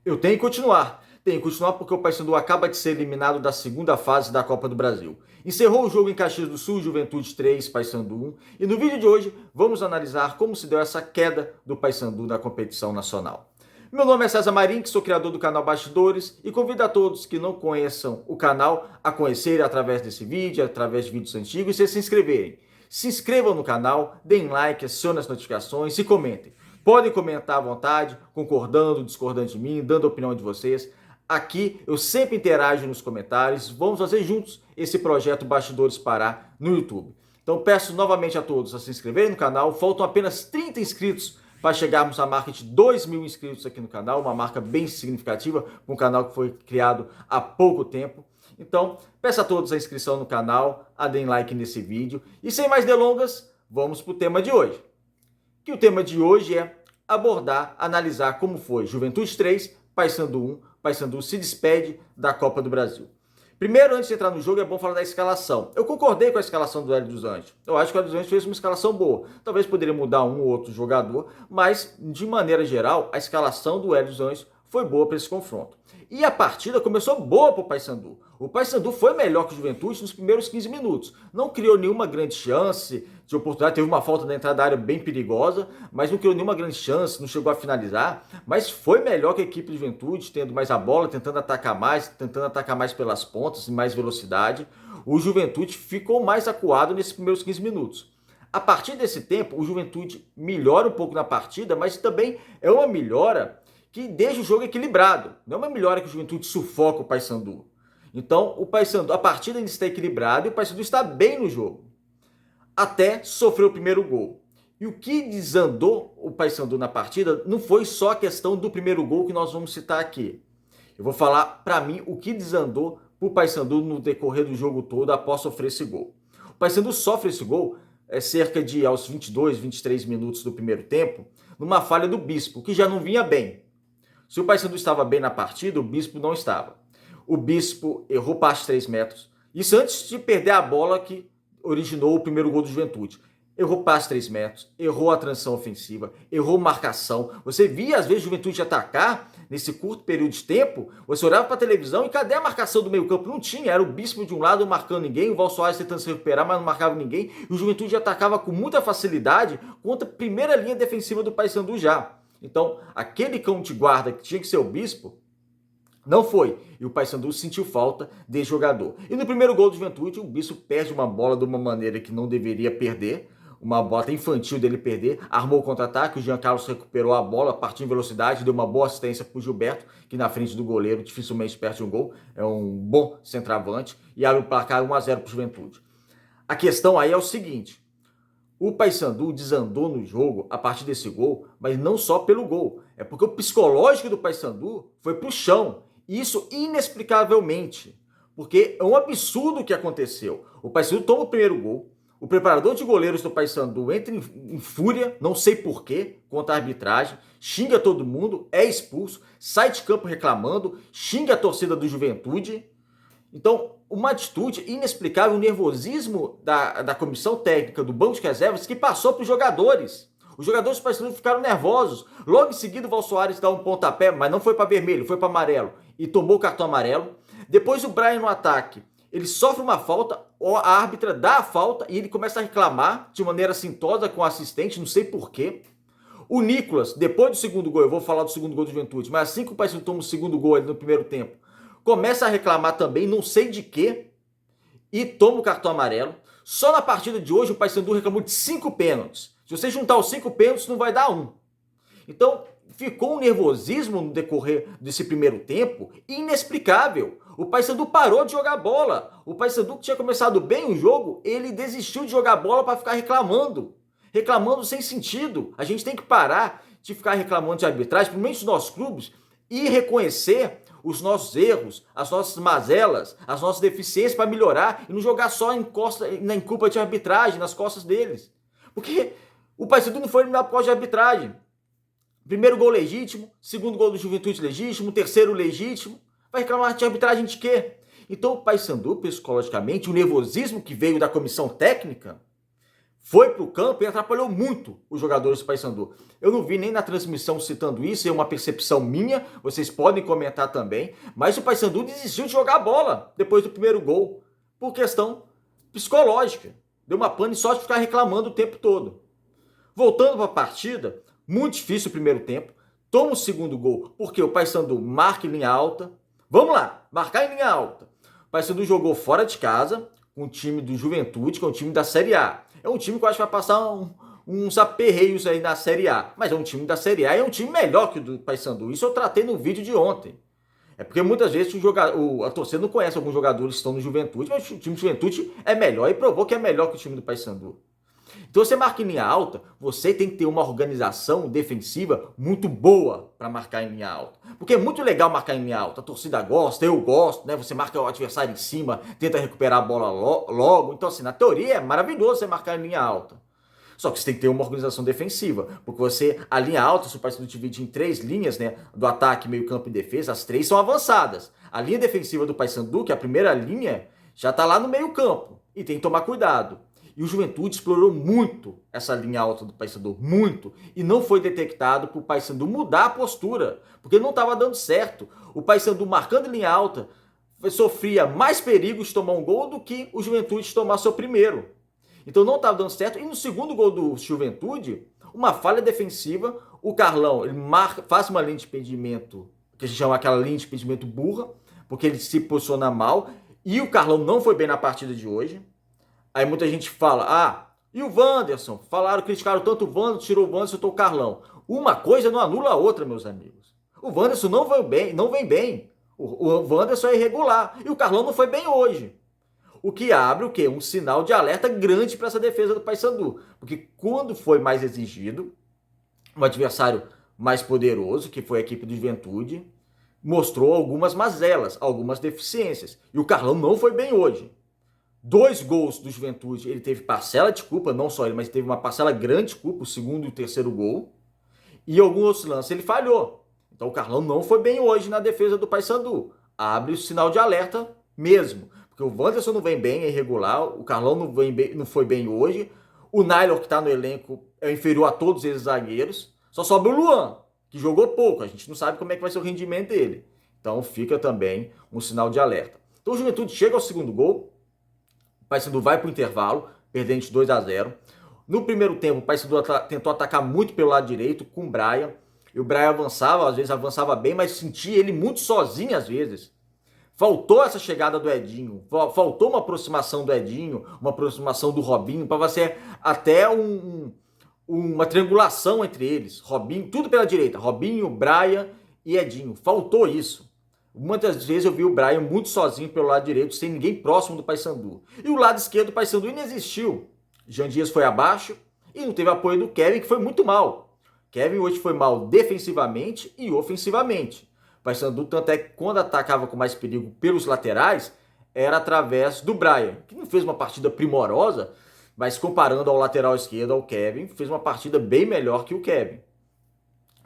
Eu tenho que continuar. Tenho que continuar porque o Paysandu acaba de ser eliminado da segunda fase da Copa do Brasil. Encerrou o jogo em Caxias do Sul, Juventude 3, Paysandu 1. E no vídeo de hoje vamos analisar como se deu essa queda do Paysandu na competição nacional. Meu nome é César Marim, que sou criador do canal Bastidores, e convido a todos que não conheçam o canal a conhecerem através desse vídeo, através de vídeos antigos, e se inscreverem. Se inscrevam no canal, deem like, acionem as notificações e comentem. Podem comentar à vontade, concordando, discordando de mim, dando a opinião de vocês. Aqui eu sempre interajo nos comentários. Vamos fazer juntos esse projeto Bastidores Pará no YouTube. Então peço novamente a todos a se inscreverem no canal. Faltam apenas 30 inscritos para chegarmos à marca de 2.000 inscritos aqui no canal. Uma marca bem significativa para um canal que foi criado há pouco tempo. Então peço a todos a inscrição no canal, a deem like nesse vídeo. E sem mais delongas, vamos para o tema de hoje. Que o tema de hoje é abordar, analisar como foi Juventude 3, Paysandu 1, Paysandu se despede da Copa do Brasil. Primeiro, antes de entrar no jogo, é bom falar da escalação. Eu concordei com a escalação do Hélio dos Anjos. Eu acho que o Hélio dos Anjos fez uma escalação boa. Talvez poderia mudar um ou outro jogador, mas, de maneira geral, a escalação do Hélio dos Anjos foi boa para esse confronto. E a partida começou boa para o Paysandu. O Paysandu foi melhor que o Juventude nos primeiros 15 minutos. Não criou nenhuma grande chance de oportunidade. Teve uma falta na entrada da área bem perigosa, mas não criou nenhuma grande chance, não chegou a finalizar. Mas foi melhor que a equipe do Juventude, tendo mais a bola, tentando atacar mais pelas pontas, em mais velocidade. O Juventude ficou mais acuado nesses primeiros 15 minutos. A partir desse tempo, o Juventude melhora um pouco na partida, mas também é uma melhora que deixa o jogo equilibrado. Não é uma melhora que o Juventude sufoca o Paysandu. Então, o Paysandu, a partida ainda está equilibrada e o Paysandu está bem no jogo. Até sofrer o primeiro gol. E o que desandou o Paysandu na partida não foi só a questão do primeiro gol que nós vamos citar aqui. Eu vou falar, para mim, o que desandou para o Paysandu no decorrer do jogo todo após sofrer esse gol. O Paysandu sofre esse gol cerca de aos 22, 23 minutos do primeiro tempo, numa falha do Bispo, que já não vinha bem. Se o Paysandu estava bem na partida, o Bispo não estava. O Bispo errou passe de 3 metros. Isso antes de perder a bola que originou o primeiro gol do Juventude. Errou passe de 3 metros, errou a transição ofensiva, errou marcação. Você via, às vezes, o Juventude atacar nesse curto período de tempo. Você olhava para a televisão e cadê a marcação do meio campo? Não tinha. Era o Bispo de um lado marcando ninguém, o Val Soares tentando se recuperar, mas não marcava ninguém. E o Juventude atacava com muita facilidade contra a primeira linha defensiva do Paysandu já. Então, aquele cão de guarda que tinha que ser o Bispo, não foi. E o Paysandu sentiu falta desse jogador. E no primeiro gol do Juventude, o Bispo perde uma bola de uma maneira que não deveria perder. Uma bola até infantil dele perder. Armou o contra-ataque, o Jean Carlos recuperou a bola, partiu em velocidade, deu uma boa assistência para o Gilberto, que na frente do goleiro dificilmente perde um gol. É um bom centroavante. E abre o placar 1-0 para o Juventude. A questão aí é o seguinte. O Paysandu desandou no jogo a partir desse gol, mas não só pelo gol. É porque o psicológico do Paysandu foi para o chão. Isso inexplicavelmente. Porque é um absurdo o que aconteceu. O Paysandu toma o primeiro gol. O preparador de goleiros do Paysandu entra em fúria, não sei porquê, contra a arbitragem. Xinga todo mundo, é expulso, sai de campo reclamando, xinga a torcida do Juventude. Então, uma atitude inexplicável, um nervosismo da comissão técnica do banco de reservas que passou para os jogadores. Os jogadores do Paysandu ficaram nervosos. Logo em seguida, o Val Soares dá um pontapé, mas não foi para vermelho, foi para amarelo. E tomou o cartão amarelo. Depois o Brian no ataque. Ele sofre uma falta, a árbitra dá a falta e ele começa a reclamar de maneira assintosa com o assistente, não sei porquê. O Nicolas, depois do segundo gol, eu vou falar do segundo gol do Juventude, mas assim que o Paysandu toma o segundo gol ali no primeiro tempo, começa a reclamar também, não sei de quê, e toma o cartão amarelo. Só na partida de hoje o Paysandu reclamou de 5 pênaltis. Se você juntar os 5 pênaltis, não vai dar 1. Então, ficou um nervosismo no decorrer desse primeiro tempo inexplicável. O Paysandu parou de jogar bola. O Paysandu que tinha começado bem o jogo, ele desistiu de jogar bola para ficar reclamando. Reclamando sem sentido. A gente tem que parar de ficar reclamando de arbitragem, principalmente os nossos clubes, e reconhecer os nossos erros, as nossas mazelas, as nossas deficiências para melhorar e não jogar só em culpa de arbitragem nas costas deles. Porque o Paysandu não foi eliminado por causa de arbitragem. Primeiro gol legítimo, segundo gol do Juventude legítimo, terceiro legítimo. Vai reclamar de arbitragem de quê? Então o Paysandu, psicologicamente, o nervosismo que veio da comissão técnica foi para o campo e atrapalhou muito os jogadores do Paysandu. Eu não vi nem na transmissão citando isso, é uma percepção minha, vocês podem comentar também, mas o Paysandu desistiu de jogar a bola depois do primeiro gol, por questão psicológica. Deu uma pane só de ficar reclamando o tempo todo. Voltando para a partida, muito difícil o primeiro tempo, toma o segundo gol, porque o Paysandu marca em linha alta. Vamos lá, marcar em linha alta. O Paysandu jogou fora de casa, com o time do Juventude, que é um time da Série A. É um time que eu acho que vai passar uns aperreios aí na Série A. Mas é um time da Série A e é um time melhor que o do Paysandu. Isso eu tratei no vídeo de ontem. É porque muitas vezes a torcida não conhece alguns jogadores que estão no Juventude, mas o time do Juventude é melhor e provou que é melhor que o time do Paysandu. Então você marca em linha alta, você tem que ter uma organização defensiva muito boa para marcar em linha alta. Porque é muito legal marcar em linha alta, a torcida gosta, eu gosto, né? Você marca o adversário em cima, tenta recuperar a bola logo. Então assim, na teoria é maravilhoso você marcar em linha alta. Só que você tem que ter uma organização defensiva, porque a linha alta, se o Paysandu divide em 3 linhas, né, do ataque, meio campo e defesa, as 3 são avançadas. A linha defensiva do Paysandu, que é a primeira linha, já está lá no meio campo, e tem que tomar cuidado. E o Juventude explorou muito essa linha alta do Paysandu, muito, e não foi detectado para o Paysandu mudar a postura, porque não estava dando certo. O Paysandu marcando linha alta sofria mais perigo de tomar um gol do que o Juventude tomar seu primeiro. Então não estava dando certo. E no segundo gol do Juventude, uma falha defensiva, o Carlão ele faz uma linha de impedimento, que a gente chama aquela linha de impedimento burra, porque ele se posiciona mal, e o Carlão não foi bem na partida de hoje. Aí muita gente fala, e o Wanderson? Criticaram tanto o Wanderson, tirou o Wanderson, tirou o Carlão. Uma coisa não anula a outra, meus amigos. O Wanderson não vem bem. O Wanderson é irregular. E o Carlão não foi bem hoje. O que abre o quê? Um sinal de alerta grande para essa defesa do Paysandu. Porque quando foi mais exigido, um adversário mais poderoso, que foi a equipe do Juventude, mostrou algumas mazelas, algumas deficiências. E o Carlão não foi bem hoje. 2 gols do Juventude, ele teve parcela de culpa, não só ele, mas teve uma parcela grande de culpa, o segundo e o terceiro gol. E alguns outros lances ele falhou. Então o Carlão não foi bem hoje na defesa do Paysandu. Abre o sinal de alerta mesmo. Porque o Wanderson não vem bem, é irregular. O Carlão não foi bem hoje. O Nailor, que está no elenco, é inferior a todos esses zagueiros. Só sobra o Luan, que jogou pouco. A gente não sabe como é que vai ser o rendimento dele. Então fica também um sinal de alerta. Então o Juventude chega ao segundo gol. O Paysandu vai para o intervalo, perdendo de 2-0. No primeiro tempo, o Paysandu tentou atacar muito pelo lado direito, com o Brian. E o Brian avançava, às vezes avançava bem, mas sentia ele muito sozinho às vezes. Faltou essa chegada do Edinho, faltou uma aproximação do Edinho, uma aproximação do Robinho, para ser até uma triangulação entre eles. Robinho, tudo pela direita, Robinho, Brian e Edinho. Faltou isso. Muitas vezes eu vi o Brian muito sozinho pelo lado direito, sem ninguém próximo do Paysandu. E o lado esquerdo do Paysandu inexistiu. Jean Dias foi abaixo e não teve apoio do Kevin, que foi muito mal. Kevin hoje foi mal defensivamente e ofensivamente. O Paysandu, tanto é que quando atacava com mais perigo pelos laterais, era através do Brian, que não fez uma partida primorosa, mas comparando ao lateral esquerdo, ao Kevin, fez uma partida bem melhor que o Kevin.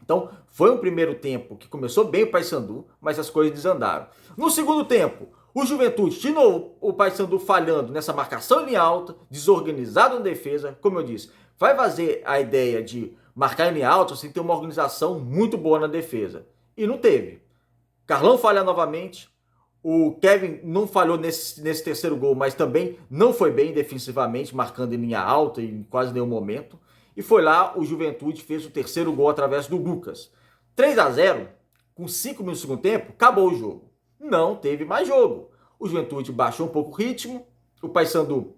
Então, foi um primeiro tempo que começou bem o Paysandu, mas as coisas desandaram. No segundo tempo, o Juventude, de novo, o Paysandu falhando nessa marcação em linha alta, desorganizado na defesa, como eu disse, vai fazer a ideia de marcar em linha alta, você tem que ter uma organização muito boa na defesa. E não teve. Carlão falha novamente, o Kevin não falhou nesse terceiro gol, mas também não foi bem defensivamente, marcando em linha alta em quase nenhum momento. E foi lá, o Juventude fez o terceiro gol através do Lucas. 3-0, com 5 minutos do segundo tempo, acabou o jogo. Não teve mais jogo. O Juventude baixou um pouco o ritmo, o Paysandu,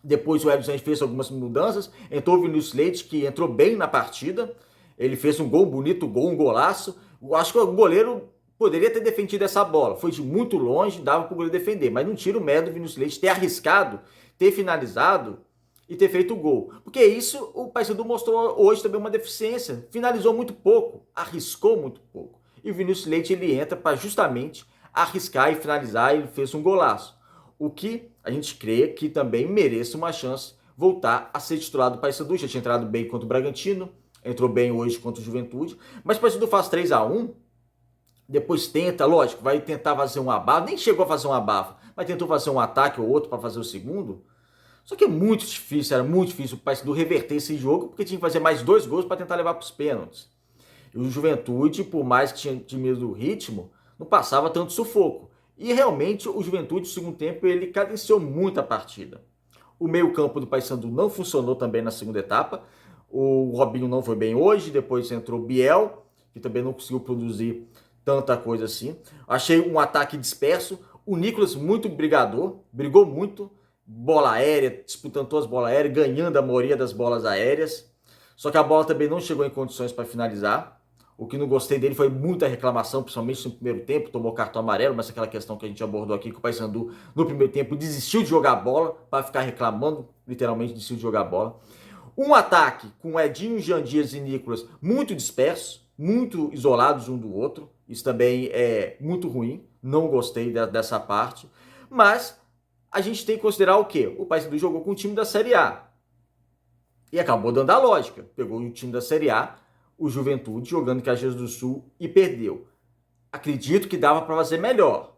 depois o Edson Santos fez algumas mudanças, entrou o Vinícius Leite, que entrou bem na partida, ele fez um gol, bonito gol, um golaço. Eu acho que o goleiro poderia ter defendido essa bola, foi de muito longe, dava para o goleiro defender, mas não tira o mérito do Vinícius Leite ter arriscado, ter finalizado e ter feito o gol. Porque isso o Paysandu mostrou hoje também uma deficiência, finalizou muito pouco, arriscou muito pouco. E o Vinícius Leite ele entra para justamente arriscar e finalizar, e ele fez um golaço. O que a gente crê que também merece uma chance voltar a ser titular do Paysandu. Já tinha entrado bem contra o Bragantino, entrou bem hoje contra o Juventude, mas o Paysandu faz 3-1, depois tenta, lógico, vai tentar fazer um abafo, nem chegou a fazer um abafo, mas tentou fazer um ataque ou outro para fazer o segundo. Só que é muito difícil, era muito difícil o Paysandu reverter esse jogo, porque tinha que fazer mais 2 gols para tentar levar para os pênaltis. E o Juventude, por mais que tinha diminuído o ritmo, não passava tanto sufoco. E realmente o Juventude, no segundo tempo, ele cadenciou muito a partida. O meio-campo do Paysandu não funcionou também na segunda etapa. O Robinho não foi bem hoje, depois entrou o Biel, que também não conseguiu produzir tanta coisa assim. Achei um ataque disperso. O Nicolas muito brigador, brigou muito, bola aérea, disputando todas as bolas aéreas, ganhando a maioria das bolas aéreas. Só que a bola também não chegou em condições para finalizar. O que não gostei dele foi muita reclamação, principalmente no primeiro tempo, tomou cartão amarelo, mas aquela questão que a gente abordou aqui, que o Paysandu no primeiro tempo desistiu de jogar bola para ficar reclamando, literalmente desistiu de jogar bola. Um ataque com Edinho, Jean Dias e Nicolas muito dispersos, muito isolados um do outro, isso também é muito ruim, não gostei dessa parte, mas a gente tem que considerar o quê? O Paysandu jogou com o time da Série A e acabou dando a lógica, pegou o time da Série A, o Juventude jogando em Caxias do Sul e perdeu. Acredito que dava para fazer melhor.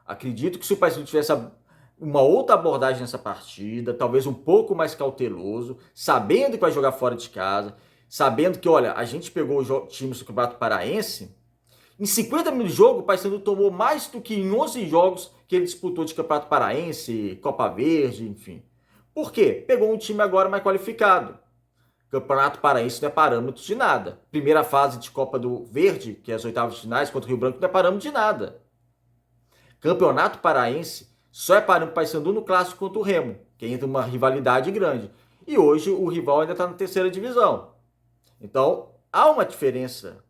Acredito que se o Paysandu tivesse uma outra abordagem nessa partida, talvez um pouco mais cauteloso, sabendo que vai jogar fora de casa, sabendo que, olha, a gente pegou o time do Campeonato Paraense, em 50 minutos de jogo, o Paysandu tomou mais do que em 11 jogos que ele disputou de Campeonato Paraense, Copa Verde, enfim. Por quê? Pegou um time agora mais qualificado. Campeonato Paraense não é parâmetro de nada. Primeira fase de Copa do Verde, que é as oitavas de finais contra o Rio Branco, não é parâmetro de nada. Campeonato Paraense só é parâmetro para o Paysandu no clássico contra o Remo, que entra uma rivalidade grande. E hoje o rival ainda está na terceira divisão. Então há uma diferença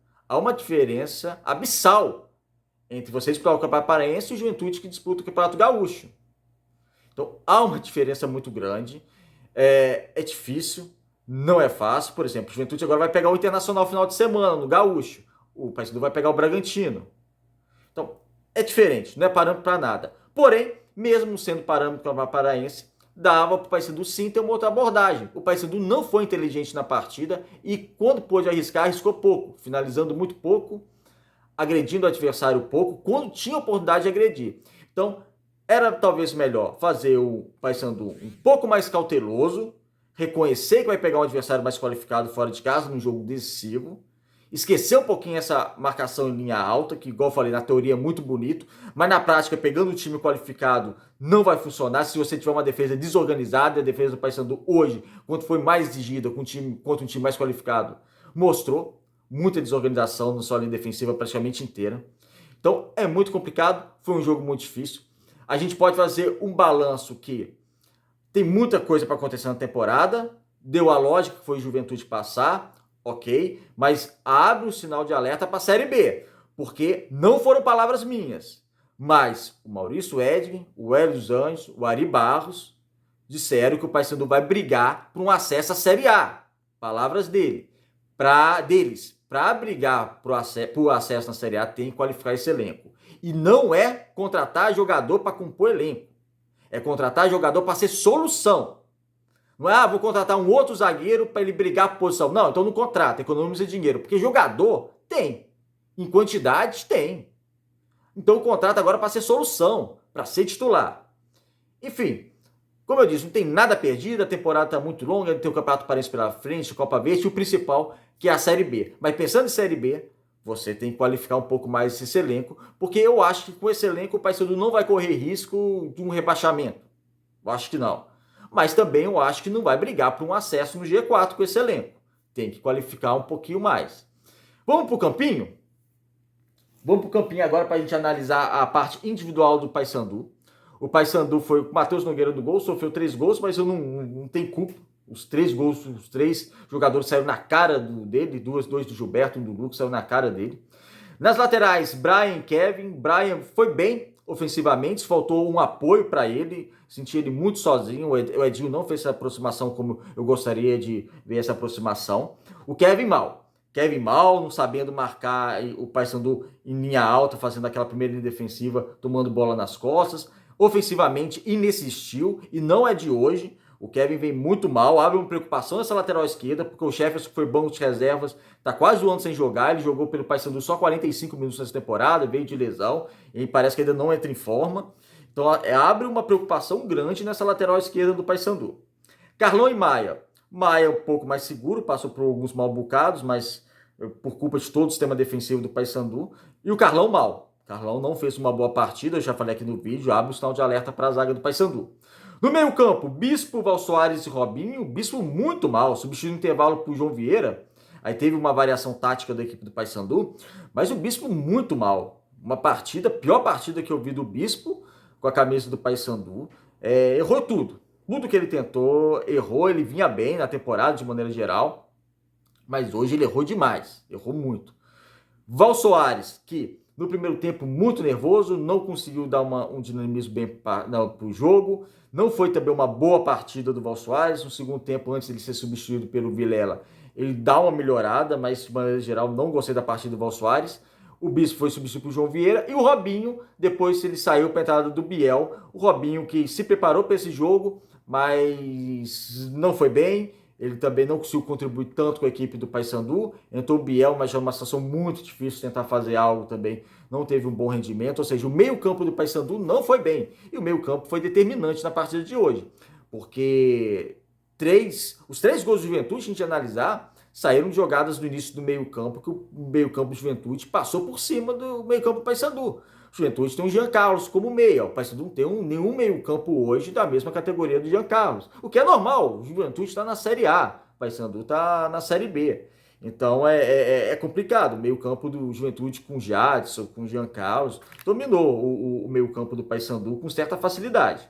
abissal entre vocês disputar o Campeonato Paraense e o Juventude que disputa o Campeonato Gaúcho. Então há uma diferença muito grande. É difícil. Não é fácil, por exemplo, o Juventude agora vai pegar o Internacional final de semana, no Gaúcho. O Paysandu vai pegar o Bragantino. Então, é diferente, não é parâmetro para nada. Porém, mesmo sendo parâmetro para o Paraense, dava para o Paysandu sim ter uma outra abordagem. O Paysandu não foi inteligente na partida e quando pôde arriscar, arriscou pouco, finalizando muito pouco, agredindo o adversário pouco, quando tinha oportunidade de agredir. Então, era talvez melhor fazer o Paysandu um pouco mais cauteloso, reconhecer que vai pegar um adversário mais qualificado fora de casa, num jogo decisivo, esquecer um pouquinho essa marcação em linha alta, que, igual eu falei, na teoria é muito bonito, mas na prática, pegando um time qualificado, não vai funcionar se você tiver uma defesa desorganizada. A defesa do Paysandu hoje, quando foi mais exigida contra um time mais qualificado, mostrou muita desorganização na sua linha defensiva praticamente inteira. Então, é muito complicado, foi um jogo muito difícil. A gente pode fazer um balanço que tem muita coisa para acontecer na temporada, deu a lógica que foi Juventude passar, ok, mas abre um sinal de alerta para a Série B, porque não foram palavras minhas, mas o Maurício Edgin, o Hélio dos Anjos, o Ari Barros disseram que o Paysandu vai brigar por um acesso à Série A, palavras deles, para brigar por acesso na Série A tem que qualificar esse elenco, e não é contratar jogador para compor elenco. É contratar jogador para ser solução. Não é, vou contratar um outro zagueiro para ele brigar por posição. Não, então não contrata, economiza dinheiro. Porque jogador tem. Em quantidade, tem. Então contrata agora para ser solução, para ser titular. Enfim, como eu disse, não tem nada perdido, a temporada está muito longa, tem o Campeonato Paraense pela frente, a Copa Verde e o principal, que é a Série B. Mas pensando em Série B, você tem que qualificar um pouco mais esse elenco, porque eu acho que com esse elenco o Paysandu não vai correr risco de um rebaixamento. Eu acho que não. Mas também eu acho que não vai brigar por um acesso no G4 com esse elenco. Tem que qualificar um pouquinho mais. Vamos para o campinho? Vamos para o campinho agora para a gente analisar a parte individual do Paysandu. O Paysandu foi o Matheus Nogueira no gol, sofreu 3 gols, mas eu não tenho culpa. Os 3 gols, os 3 jogadores saíram na cara dele, dois do Gilberto, um do Lucas, saiu na cara dele. Nas laterais, Brian e Kevin. Brian foi bem ofensivamente, faltou um apoio para ele, senti ele muito sozinho. O Edinho não fez essa aproximação como eu gostaria de ver essa aproximação. O Kevin mal, não sabendo marcar o Paysandu em linha alta, fazendo aquela primeira linha defensiva, tomando bola nas costas. Ofensivamente inexistiu e não é de hoje. O Kevin vem muito mal, abre uma preocupação nessa lateral esquerda, porque o Jefferson foi banco de reservas, tá quase um ano sem jogar, ele jogou pelo Paysandu só 45 minutos nessa temporada, veio de lesão, e parece que ainda não entra em forma. Então abre uma preocupação grande nessa lateral esquerda do Paysandu. Carlão e Maia. Maia um pouco mais seguro, passou por alguns mal bocados, mas por culpa de todo o sistema defensivo do Paysandu. E o Carlão mal. Carlão não fez uma boa partida, eu já falei aqui no vídeo, abre o sinal de alerta para a zaga do Paysandu. No meio campo, Bispo, Val Soares e Robinho. Bispo muito mal, substituindo o intervalo para o João Vieira. Aí teve uma variação tática da equipe do Paysandu, mas o Bispo muito mal. Uma partida, pior partida que eu vi do Bispo com a camisa do Paysandu. Errou tudo. Tudo que ele tentou, errou. Ele vinha bem na temporada de maneira geral, mas hoje ele errou demais, errou muito. Val Soares, que no primeiro tempo muito nervoso, não conseguiu dar um dinamismo bem para o jogo. Não foi também uma boa partida do Val Soares. No segundo tempo, antes de ele ser substituído pelo Vilela, ele dá uma melhorada, mas de maneira geral não gostei da partida do Val Soares. O Bispo foi substituído por João Vieira e o Robinho, depois ele saiu para a entrada do Biel. O Robinho que se preparou para esse jogo, mas não foi bem. Ele também não conseguiu contribuir tanto com a equipe do Paysandu. Entrou o Biel, mas já numa situação muito difícil tentar fazer algo também. Não teve um bom rendimento, ou seja, o meio-campo do Paysandu não foi bem. E o meio-campo foi determinante na partida de hoje, porque os três gols do Juventude, se a gente analisar, saíram de jogadas no início do meio-campo, que o meio-campo do Juventude passou por cima do meio-campo do Paysandu. O Juventude tem o Jean Carlos como meia, o Paysandu não tem nenhum meio-campo hoje da mesma categoria do Jean Carlos, o que é normal. O Juventude está na Série A, o Paysandu está na Série B. Então é complicado. O meio-campo do Juventude com o Jadson, com o Jean Carlos, dominou o meio-campo do Paysandu com certa facilidade.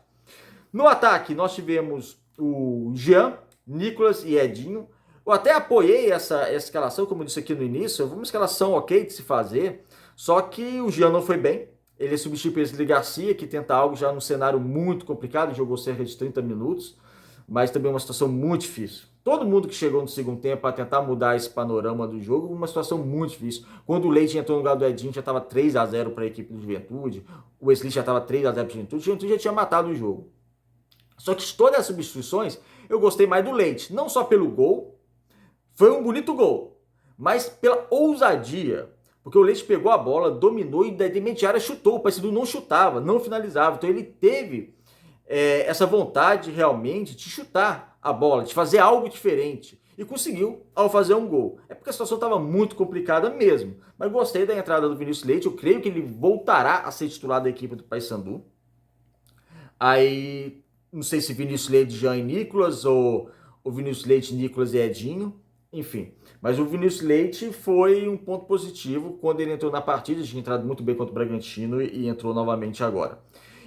No ataque, nós tivemos o Jean, Nicolas e Edinho. Eu até apoiei essa escalação, como eu disse aqui no início. Foi uma escalação ok de se fazer, só que o Jean não foi bem. Ele substituiu o Wesley Garcia, que tenta algo já num cenário muito complicado, jogou cerca de 30 minutos, mas também uma situação muito difícil. Todo mundo que chegou no segundo tempo para tentar mudar esse panorama do jogo, uma situação muito difícil. Quando o Leite entrou no lugar do Edinho, já estava 3-0 para a equipe do Juventude, o Wesley já estava 3-0 para o Juventude já tinha matado o jogo. Só que todas as substituições, eu gostei mais do Leite, não só pelo gol, foi um bonito gol, mas pela ousadia. Porque o Leite pegou a bola, dominou e da intermediária chutou. O Paysandu não chutava, não finalizava. Então ele teve essa vontade realmente de chutar a bola, de fazer algo diferente. E conseguiu ao fazer um gol. É porque a situação estava muito complicada mesmo. Mas gostei da entrada do Vinícius Leite. Eu creio que ele voltará a ser titular da equipe do Paysandu. Aí, não sei se Vinícius Leite, Jean e Nicolas, ou Vinícius Leite, Nicolas e Edinho. Enfim, mas o Vinícius Leite foi um ponto positivo quando ele entrou na partida, tinha entrado muito bem contra o Bragantino e entrou novamente agora.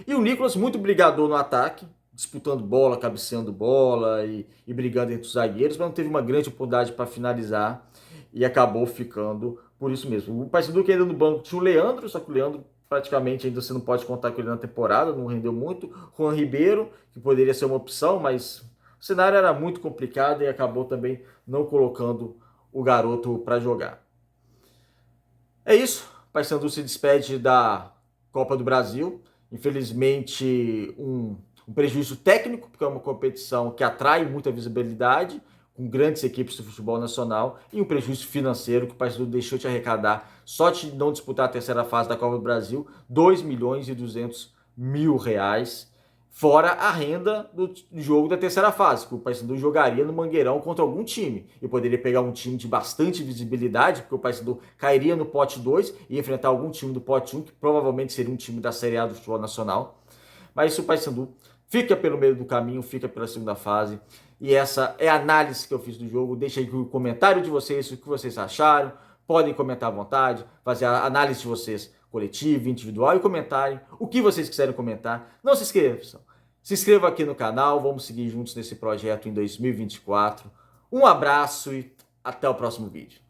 E o Nicolas muito brigador no ataque, disputando bola, cabeceando bola e brigando entre os zagueiros, mas não teve uma grande oportunidade para finalizar e acabou ficando por isso mesmo. O Paysandu que ainda no banco tinha o Leandro, só que o Leandro praticamente ainda você não pode contar com ele na temporada, não rendeu muito. Juan Ribeiro, que poderia ser uma opção, mas o cenário era muito complicado e acabou também não colocando o garoto para jogar. É isso. O Paysandu se despede da Copa do Brasil. Infelizmente, um prejuízo técnico, porque é uma competição que atrai muita visibilidade, com grandes equipes do futebol nacional, e um prejuízo financeiro que o Paysandu deixou de arrecadar, só de não disputar a terceira fase da Copa do Brasil, R$2.200.000. Fora a renda do jogo da terceira fase, que o Paysandu jogaria no Mangueirão contra algum time. E poderia pegar um time de bastante visibilidade, porque o Paysandu cairia no pote 2 e enfrentar algum time do pote 1, que provavelmente seria um time da Série A do futebol nacional. Mas o Paysandu fica pelo meio do caminho, fica pela segunda fase. E essa é a análise que eu fiz do jogo. Deixa aí o comentário de vocês, o que vocês acharam. Podem comentar à vontade, fazer a análise de vocês coletiva, individual, e comentarem o que vocês quiserem comentar. Não se esqueçam, se inscreva aqui no canal, vamos seguir juntos nesse projeto em 2024. Um abraço e até o próximo vídeo.